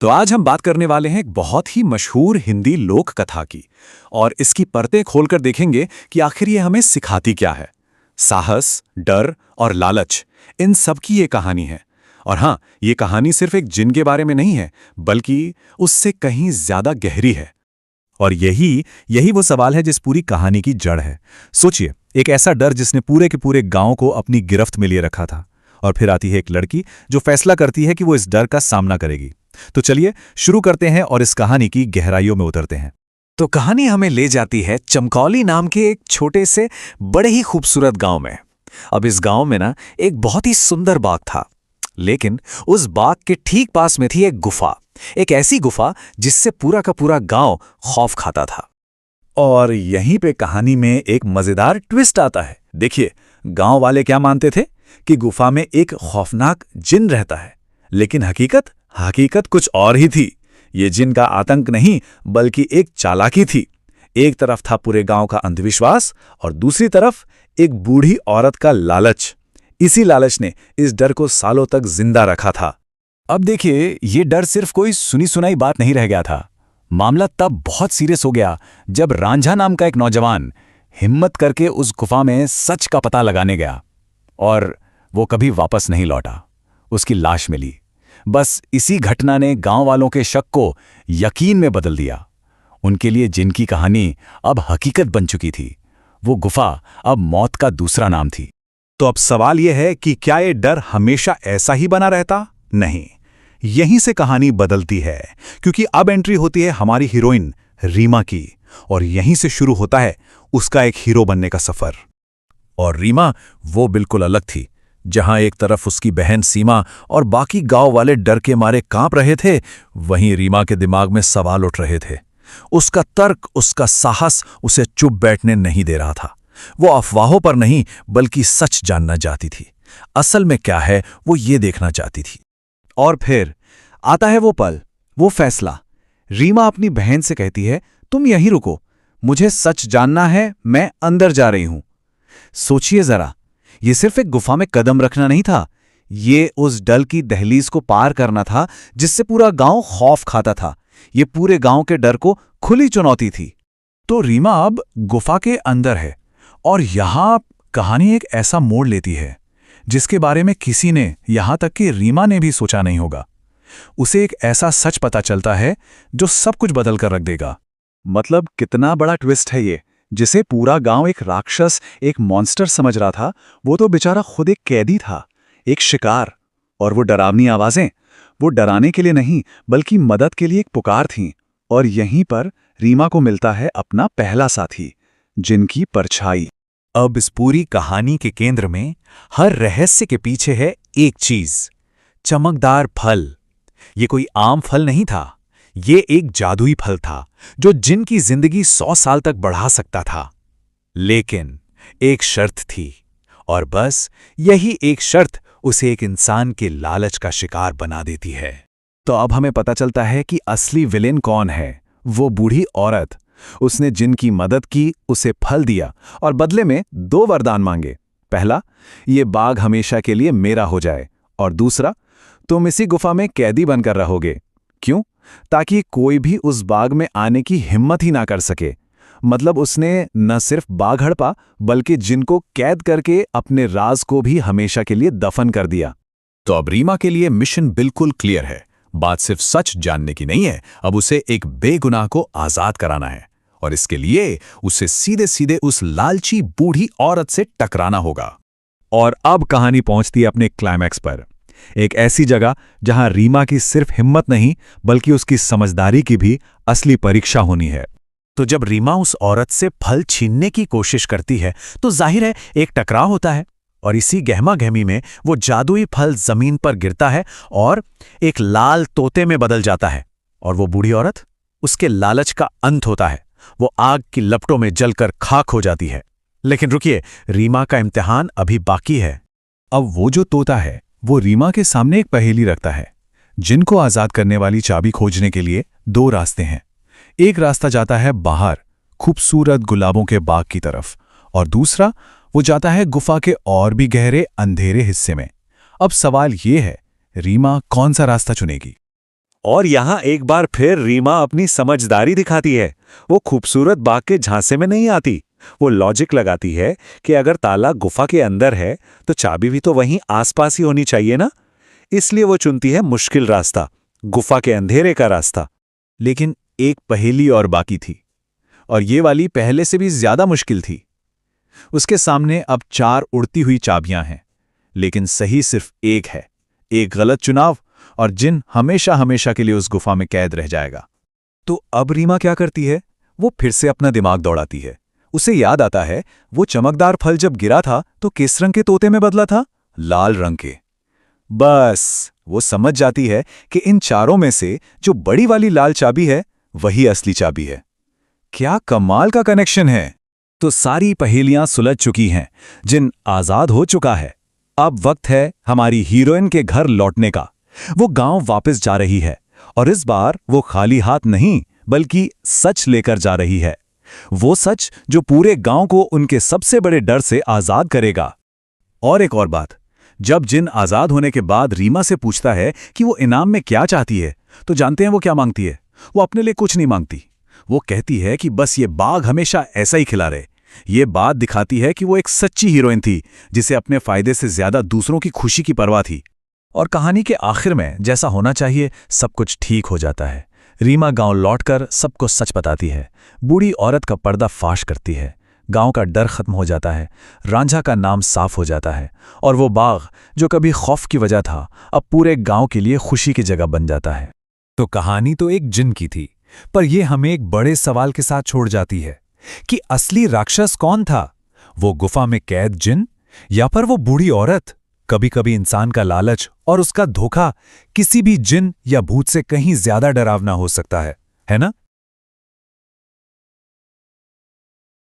तो आज हम बात करने वाले हैं एक बहुत ही मशहूर हिंदी लोक कथा की। और इसकी परतें खोलकर देखेंगे कि आखिर ये हमें सिखाती क्या है। साहस, डर और लालच, इन सब की ये कहानी है। और हाँ, ये कहानी सिर्फ एक जिन के बारे में नहीं है, बल्कि उससे कहीं ज्यादा गहरी है। और यही यही वो सवाल है जिस पूरी कहानी की जड़ है। सोचिए, एक ऐसा डर जिसने पूरे के पूरे गांव को अपनी गिरफ्त में लिए रखा था। और फिर आती है एक लड़की जो फैसला करती है कि वो इस डर का सामना करेगी। तो चलिए शुरू करते हैं और इस कहानी की गहराइयों में उतरते हैं। तो कहानी हमें ले जाती है चमकौली नाम के एक छोटे से बड़े ही खूबसूरत गांव में। अब इस गांव में ना एक बहुत ही सुंदर बाग था, लेकिन उस बाग के ठीक पास में थी एक गुफा। एक ऐसी गुफा जिससे पूरा का पूरा गांव खौफ खाता था। और यहीं पे कहानी में एक मजेदार ट्विस्ट आता है। देखिए, गांव वाले क्या मानते थे कि गुफा में एक खौफनाक जिन रहता है, लेकिन हकीकत कुछ और ही थी। ये जिन का आतंक नहीं, बल्कि एक चालाकी थी। एक तरफ था पूरे गांव का अंधविश्वास और दूसरी तरफ एक बूढ़ी औरत का लालच। इसी लालच ने इस डर को सालों तक जिंदा रखा था। अब देखिए, ये डर सिर्फ कोई सुनी सुनाई बात नहीं रह गया था। मामला तब बहुत सीरियस हो गया जब रांझा नाम का एक नौजवान हिम्मत करके उस गुफा में सच का पता लगाने गया। और वो कभी वापस नहीं लौटा। उसकी लाश मिली। बस इसी घटना ने गांव वालों के शक को यकीन में बदल दिया। उनके लिए जिनकी कहानी अब हकीकत बन चुकी थी। वो गुफा अब मौत का दूसरा नाम थी। तो अब सवाल यह है कि क्या ये डर हमेशा ऐसा ही बना रहता? नहीं, यहीं से कहानी बदलती है, क्योंकि अब एंट्री होती है हमारी हीरोइन रीमा की। और यहीं से शुरू होता है उसका एक हीरो बनने का सफर। और रीमा वो बिल्कुल अलग थी। जहां एक तरफ उसकी बहन सीमा और बाकी गांव वाले डर के मारे कांप रहे थे, वहीं रीमा के दिमाग में सवाल उठ रहे थे। उसका तर्क, उसका साहस उसे चुप बैठने नहीं दे रहा था। वो अफवाहों पर नहीं, बल्कि सच जानना चाहती थी। असल में क्या है, वो ये देखना चाहती थी। और फिर आता है वो पल, वो फैसला। रीमा अपनी बहन से कहती है, तुम यहीं रुको, मुझे सच जानना है, मैं अंदर जा रही हूं। सोचिए जरा, ये सिर्फ एक गुफा में कदम रखना नहीं था, ये उस डर की दहलीज को पार करना था जिससे पूरा गांव खौफ खाता था। ये पूरे गांव के डर को खुली चुनौती थी। तो रीमा अब गुफा के अंदर है, और यहां कहानी एक ऐसा मोड़ लेती है जिसके बारे में किसी ने, यहां तक कि रीमा ने भी सोचा नहीं होगा। उसे एक ऐसा सच पता चलता है जो सब कुछ बदल कर रख देगा। मतलब कितना बड़ा ट्विस्ट है ये। जिसे पूरा गांव एक राक्षस, एक मॉन्स्टर समझ रहा था, वो तो बेचारा खुद एक कैदी था, एक शिकार। और वो डरावनी आवाजें, वो डराने के लिए नहीं, बल्कि मदद के लिए एक पुकार थीं। और यहीं पर रीमा को मिलता है अपना पहला साथी, जिनकी परछाई। अब इस पूरी कहानी के केंद्र में, हर रहस्य के पीछे है एक चीज, चमकदार फल। ये कोई आम फल नहीं था, ये एक जादुई फल था जो जिन की जिंदगी 100 साल तक बढ़ा सकता था। लेकिन एक शर्त थी, और बस यही एक शर्त उसे एक इंसान के लालच का शिकार बना देती है। तो अब हमें पता चलता है कि असली विलेन कौन है। वो बूढ़ी औरत। उसने जिन की मदद की, उसे फल दिया और बदले में 2 वरदान मांगे। पहला, ये बाग हमेशा के लिए मेरा हो जाए, और दूसरा, तुम इसी गुफा में कैदी बनकर रहोगे। क्यों? ताकि कोई भी उस बाग में आने की हिम्मत ही ना कर सके। मतलब उसने न सिर्फ बाग हड़पा, बल्कि जिनको कैद करके अपने राज को भी हमेशा के लिए दफन कर दिया। तो अब रीमा के लिए मिशन बिल्कुल क्लियर है। बात सिर्फ सच जानने की नहीं है, अब उसे एक बेगुनाह को आजाद कराना है। और इसके लिए उसे सीधे सीधे उस लालची बूढ़ी औरत से टकराना होगा। और अब कहानी पहुंचती है अपने क्लाइमैक्स पर, एक ऐसी जगह जहां रीमा की सिर्फ हिम्मत नहीं, बल्कि उसकी समझदारी की भी असली परीक्षा होनी है। तो जब रीमा उस औरत से फल छीनने की कोशिश करती है, तो जाहिर है एक टकराव होता है। और इसी गहमा गहमी में वो जादुई फल जमीन पर गिरता है और एक लाल तोते में बदल जाता है। और वो बूढ़ी औरत, उसके लालच का अंत होता है। वो आग की लपटों में जलकर खाक हो जाती है। लेकिन रुकिए, रीमा का इम्तिहान अभी बाकी है। अब वो जो तोता है, वो रीमा के सामने एक पहेली रखता है। जिनको आजाद करने वाली चाबी खोजने के लिए 2 रास्ते हैं। एक रास्ता जाता है बाहर, खूबसूरत गुलाबों के बाग की तरफ, और दूसरा वो जाता है गुफा के और भी गहरे अंधेरे हिस्से में। अब सवाल ये है, रीमा कौन सा रास्ता चुनेगी? और यहाँ एक बार फिर रीमा अपनी समझदारी दिखाती है। वो खूबसूरत बाग के झांसे में नहीं आती। वो लॉजिक लगाती है कि अगर ताला गुफा के अंदर है तो चाबी भी तो वहीं आसपास ही होनी चाहिए ना। इसलिए वो चुनती है मुश्किल रास्ता, गुफा के अंधेरे का रास्ता। लेकिन एक पहेली और बाकी थी, और ये वाली पहले से भी ज्यादा मुश्किल थी। उसके सामने अब 4 उड़ती हुई चाबियां हैं, लेकिन सही सिर्फ एक है। एक गलत चुनाव और जिन हमेशा हमेशा के लिए उस गुफा में कैद रह जाएगा। तो अब रीमा क्या करती है? वो फिर से अपना दिमाग दौड़ाती है। उसे याद आता है वो चमकदार फल जब गिरा था तो किस रंग के तोते में बदला था? लाल रंग के। बस वो समझ जाती है कि इन चारों में से जो बड़ी वाली लाल चाबी है वही असली चाबी है। क्या कमाल का कनेक्शन है! तो सारी पहेलियां सुलझ चुकी हैं, जिन आजाद हो चुका है। अब वक्त है हमारी हीरोइन के घर लौटने का। वो गांव वापस जा रही है, और इस बार वो खाली हाथ नहीं बल्कि सच लेकर जा रही है। वो सच जो पूरे गांव को उनके सबसे बड़े डर से आजाद करेगा। और एक और बात, जब जिन आजाद होने के बाद रीमा से पूछता है कि वो इनाम में क्या चाहती है, तो जानते हैं वो क्या मांगती है? वो अपने लिए कुछ नहीं मांगती। वो कहती है कि बस ये बाग हमेशा ऐसा ही खिला रहे। ये बात दिखाती है कि वो एक सच्ची हीरोइन थी, जिसे अपने फायदे से ज्यादा दूसरों की खुशी की परवाह थी। और कहानी के आखिर में जैसा होना चाहिए सब कुछ ठीक हो जाता है। रीमा गांव लौटकर सबको सच बताती है। बूढ़ी औरत का पर्दा फाश करती है। गांव का डर खत्म हो जाता है। रांझा का नाम साफ हो जाता है, और वो बाग जो कभी खौफ की वजह था अब पूरे गांव के लिए खुशी की जगह बन जाता है। तो कहानी तो एक जिन की थी, पर यह हमें एक बड़े सवाल के साथ छोड़ जाती है कि असली राक्षस कौन था? वो गुफा में कैद जिन, या फिर वो बूढ़ी औरत? कभी कभी इंसान का लालच और उसका धोखा किसी भी जिन या भूत से कहीं ज्यादा डरावना हो सकता है ना?